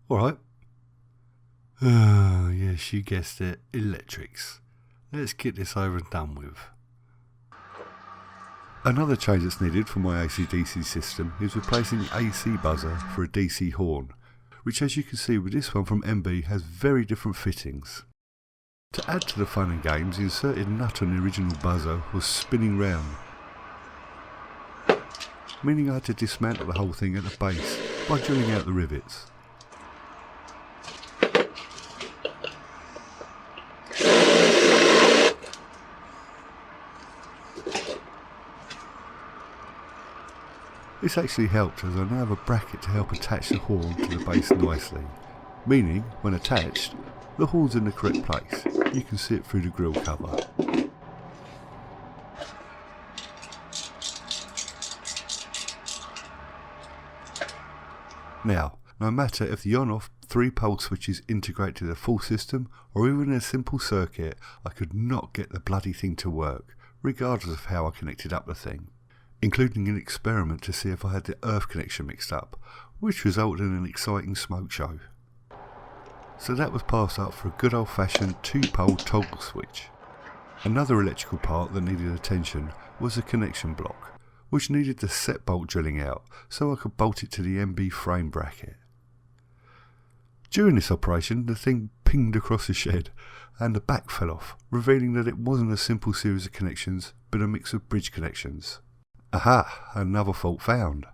Alright. Yes, you guessed it, electrics. Let's get this over and done with. Another change that's needed for my AC-DC system is replacing the AC buzzer for a DC horn, which as you can see with this one from MB has very different fittings. To add to the fun and games, the inserted nut on the original buzzer was spinning round, meaning I had to dismantle the whole thing at the base by drilling out the rivets. This actually helped as I now have a bracket to help attach the horn to the base nicely, meaning when attached, the horn's in the correct place. You can see it through the grill cover. Now, no matter if the on-off 3-pole switches integrate to the full system or even in a simple circuit, I could not get the bloody thing to work, regardless of how I connected up the thing, including an experiment to see if I had the earth connection mixed up, which resulted in an exciting smoke show. So that was passed up for a good old-fashioned 2-pole toggle switch. Another electrical part that needed attention was the connection block, which needed the set bolt drilling out so I could bolt it to the MB frame bracket. During this operation the thing pinged across the shed and the back fell off, revealing that it wasn't a simple series of connections but a mix of bridge connections. Aha! Another fault found.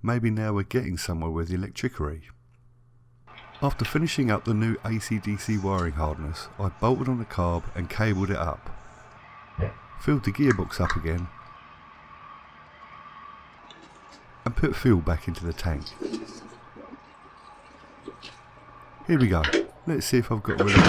Maybe now we're getting somewhere with the electricery. After finishing up the new AC-DC wiring harness, I bolted on the carb and cabled it up. Filled the gearbox up again and put fuel back into the tank. Here we go. Let's see if I've got rid of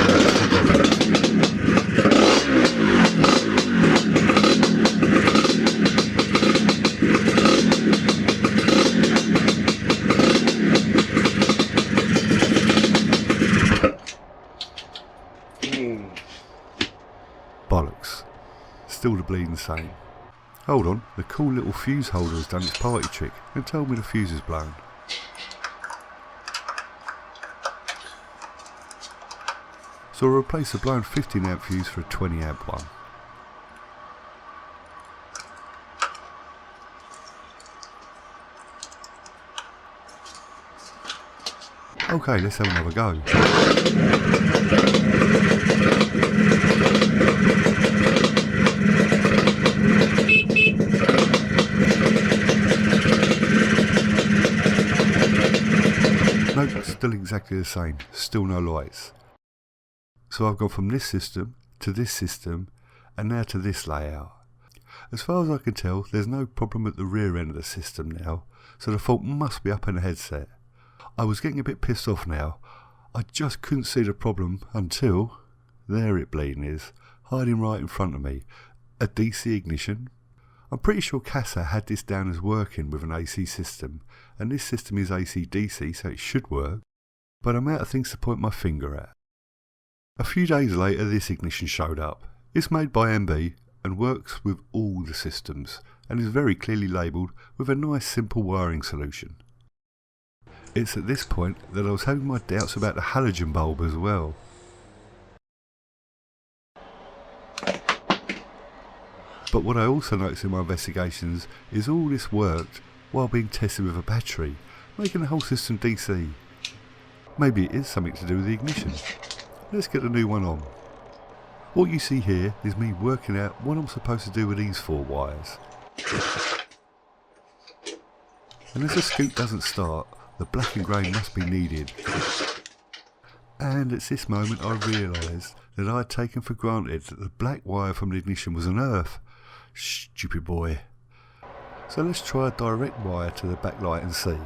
bollocks. Still the bleeding same. Hold on, the cool little fuse holder has done its party trick and told me the fuse is blown. So I'll replace the blown 15 amp fuse for a 20 amp one. Okay, let's have another go. Nope, still exactly the same, still no lights. So I've gone from this system to this system and now to this layout. As far as I can tell, there's no problem at the rear end of the system now, so the fault must be up in the headset. I was getting a bit pissed off now. I just couldn't see the problem until, there it bleeding is, hiding right in front of me, a DC ignition. I'm pretty sure Casa had this down as working with an AC system, and this system is AC-DC so it should work, but I'm out of things to point my finger at. A few days later this ignition showed up. It's made by MB and works with all the systems and is very clearly labelled with a nice simple wiring solution. It's at this point that I was having my doubts about the halogen bulb as well. But what I also noticed in my investigations is all this worked while being tested with a battery, making the whole system DC. Maybe it is something to do with the ignition. Let's get a new one on. What you see here is me working out what I'm supposed to do with these 4 wires. And as the scoop doesn't start, the black and grey must be needed. And it's this moment I realised that I had taken for granted that the black wire from the ignition was an earth. Stupid boy. So let's try a direct wire to the backlight and see.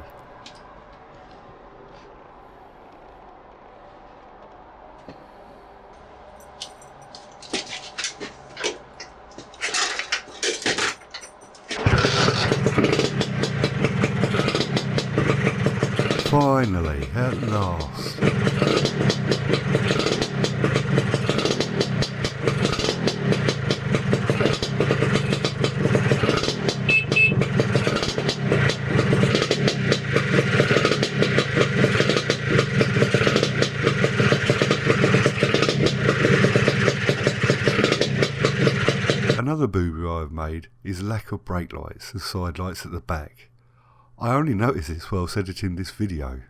Finally, at last. Another boo-boo I've made is lack of brake lights and side lights at the back. I only noticed this whilst editing this video.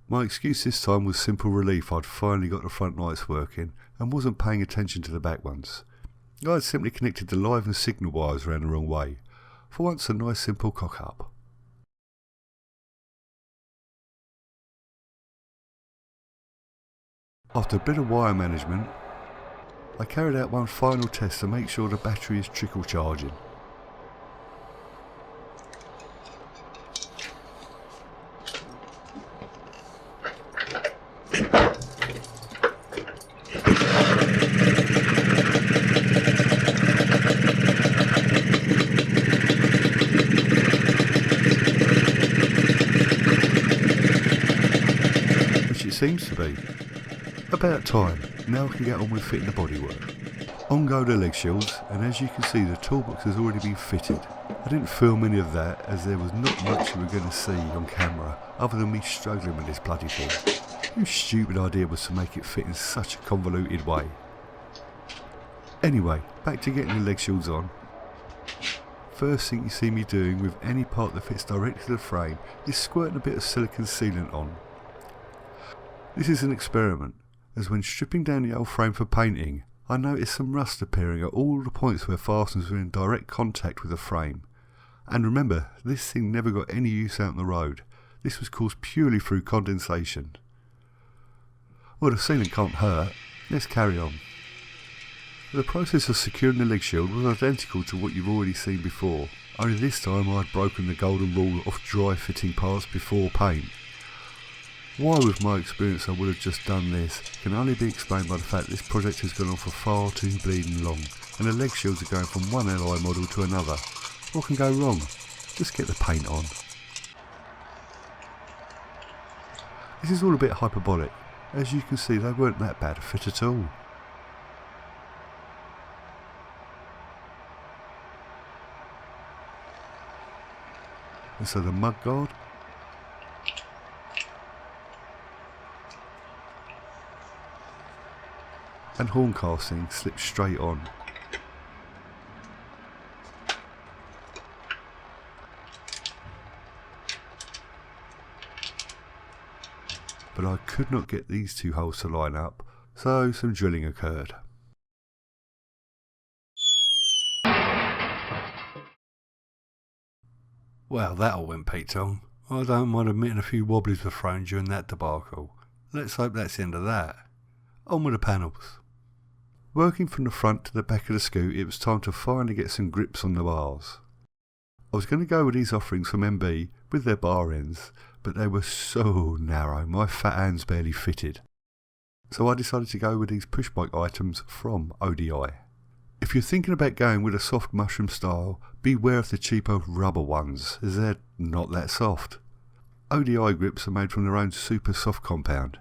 My excuse this time was simple relief. I'd finally got the front lights working and wasn't paying attention to the back ones. I had simply connected the live and signal wires around the wrong way. For once, a nice simple cock up. After a bit of wire management, I carried out one final test to make sure the battery is trickle charging. Which it seems to be. About time, now I can get on with fitting the bodywork. On go the leg shields, and as you can see the toolbox has already been fitted. I didn't film any of that as there was not much you were going to see on camera other than me struggling with this bloody thing. Whose stupid idea was to make it fit in such a convoluted way. Anyway, back to getting the leg shields on. First thing you see me doing with any part that fits directly to the frame is squirting a bit of silicone sealant on. This is an experiment, as when stripping down the old frame for painting, I noticed some rust appearing at all the points where fasteners were in direct contact with the frame. And remember, this thing never got any use out on the road. This was caused purely through condensation. Well, the sealant can't hurt. Let's carry on. The process of securing the leg shield was identical to what you've already seen before, only this time I had broken the golden rule of dry fitting parts before paint. Why with my experience I would have just done this can only be explained by the fact this project has gone on for far too bleeding long, and the leg shields are going from one alloy model to another. What can go wrong? Just get the paint on. This is all a bit hyperbolic. As you can see, they weren't that bad a fit at all. And so the mudguard, and horn casting slipped straight on. But I could not get these two holes to line up, so some drilling occurred. Well, that all went Pete on. I don't mind admitting a few wobblies were thrown during that debacle. Let's hope that's the end of that. On with the panels. Working from the front to the back of the scoot, it was time to finally get some grips on the bars. I was going to go with these offerings from MB with their bar ends, but they were so narrow my fat hands barely fitted. So I decided to go with these push bike items from ODI. If you're thinking about going with a soft mushroom style, beware of the cheaper rubber ones, as they're not that soft. ODI grips are made from their own super soft compound.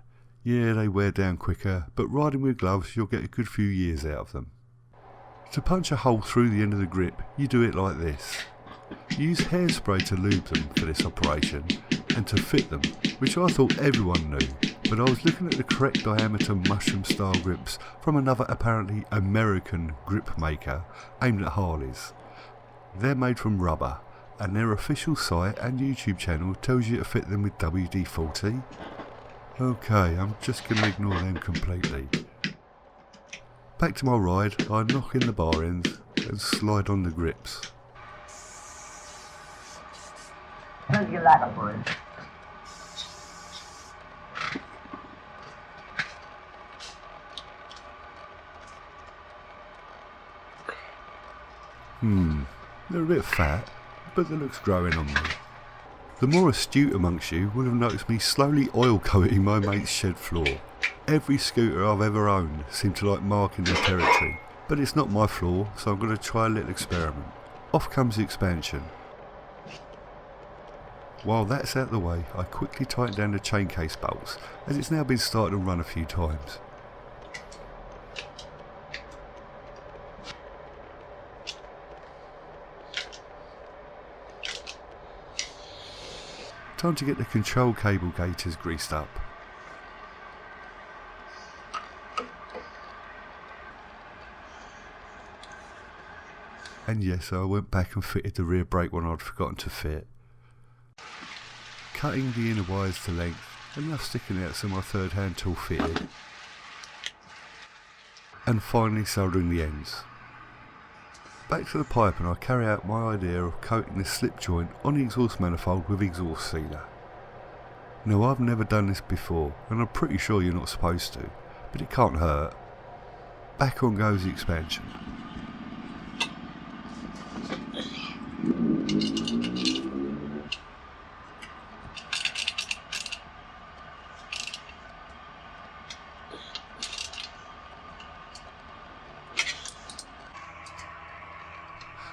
Yeah, they wear down quicker, but riding with gloves you'll get a good few years out of them. To punch a hole through the end of the grip, you do it like this. Use hairspray to lube them for this operation, and to fit them, which I thought everyone knew, but I was looking at the correct diameter mushroom style grips from another apparently American grip maker aimed at Harleys. They're made from rubber, and their official site and YouTube channel tells you to fit them with WD-40. Okay, I'm just going to ignore them completely. Back to my ride, I knock in the bar ends and slide on the grips. Here's your ladder for it. They're a bit fat, but the looks growing on me. The more astute amongst you will have noticed me slowly oil coating my mate's shed floor. Every scooter I've ever owned seemed to like marking their territory, but it's not my floor, so I'm going to try a little experiment. Off comes the expansion. While that's out the way, I quickly tighten down the chain case bolts, as it's now been started and run a few times. Time to get the control cable gaiters greased up. And yes, I went back and fitted the rear brake one I'd forgotten to fit. Cutting the inner wires to length, enough sticking out so my third hand tool fitted. And finally soldering the ends. Back to the pipe, and I carry out my idea of coating the slip joint on the exhaust manifold with exhaust sealer. Now, I've never done this before, and I'm pretty sure you're not supposed to, but it can't hurt. Back on goes the expansion.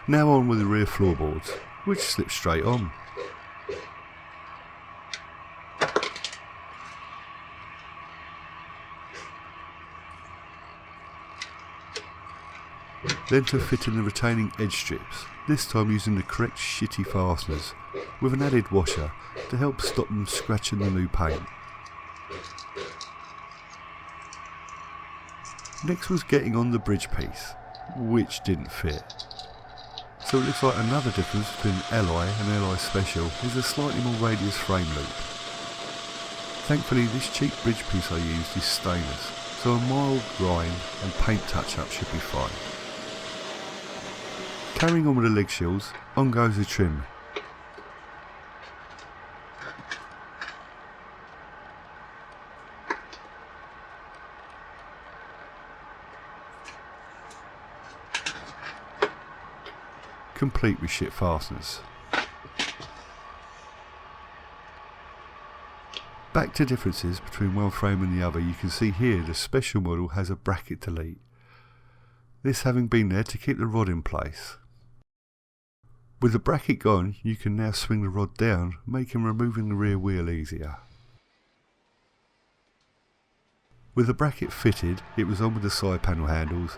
Now on with the rear floorboards, which slip straight on. Then to fit in the retaining edge strips, this time using the correct shitty fasteners, with an added washer to help stop them scratching the new paint. Next was getting on the bridge piece, which didn't fit. So it looks like another difference between Alloy and Alloy Special is a slightly more radius frame loop. Thankfully, this cheap bridge piece I used is stainless, so a mild grind and paint touch up should be fine. Carrying on with the leg shields, on goes the trim. Complete with shit fasteners. Back to differences between one frame and the other, you can see here the special model has a bracket delete, this having been there to keep the rod in place. With the bracket gone, you can now swing the rod down, making removing the rear wheel easier. With the bracket fitted, it was on with the side panel handles.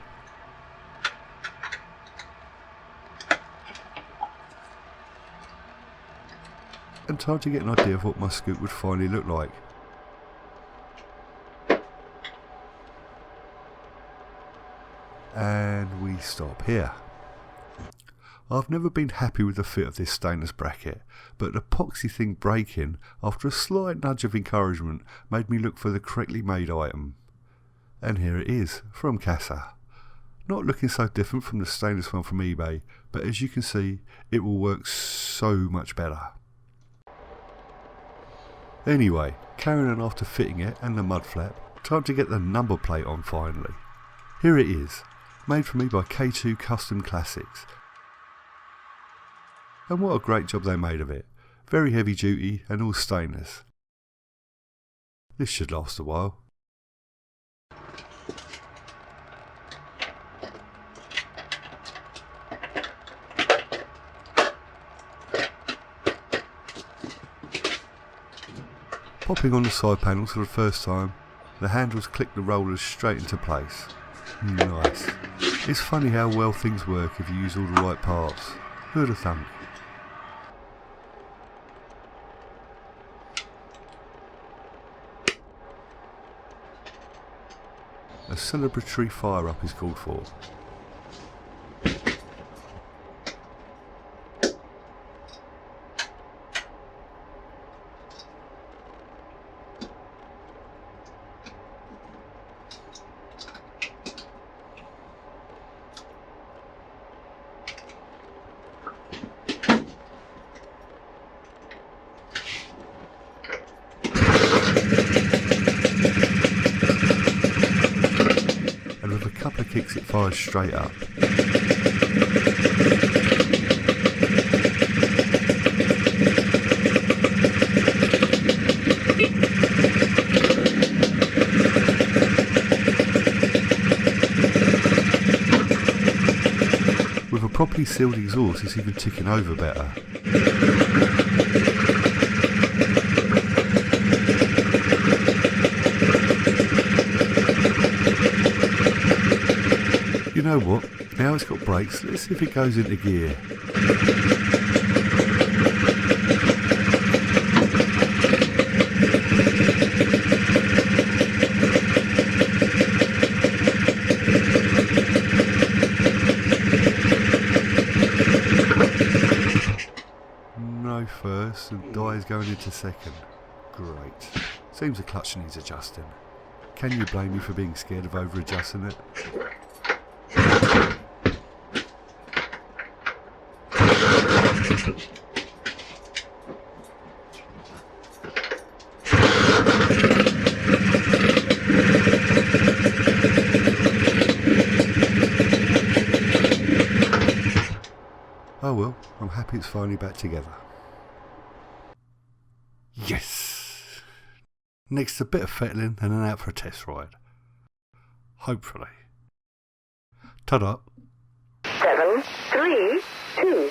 And time to get an idea of what my scoot would finally look like. And we stop here. I've never been happy with the fit of this stainless bracket, but the epoxy thing breaking, after a slight nudge of encouragement, made me look for the correctly made item. And here it is, from Casa. Not looking so different from the stainless one from eBay, but as you can see, it will work so much better. Anyway, carrying on after fitting it and the mud flap, time to get the number plate on finally. Here it is, made for me by K2 Custom Classics. And what a great job they made of it. Very heavy duty and all stainless. This should last a while. Popping on the side panels for the first time, the handles click the rollers straight into place. Nice. It's funny how well things work if you use all the right parts. Who'd have thunk? A celebratory fire up is called for. And with a couple of kicks it fires straight up. With a properly sealed exhaust, it's even ticking over better. You know what? Now it's got brakes, let's see if it goes into gear. first and Di's going into second. Great. Seems the clutch needs adjusting. Can you blame me for being scared of over-adjusting it? Oh well, I'm happy it's finally back together. Yes! Next a bit of fettling and then out for a test ride. Hopefully. Ta-da! 7, 3, 2,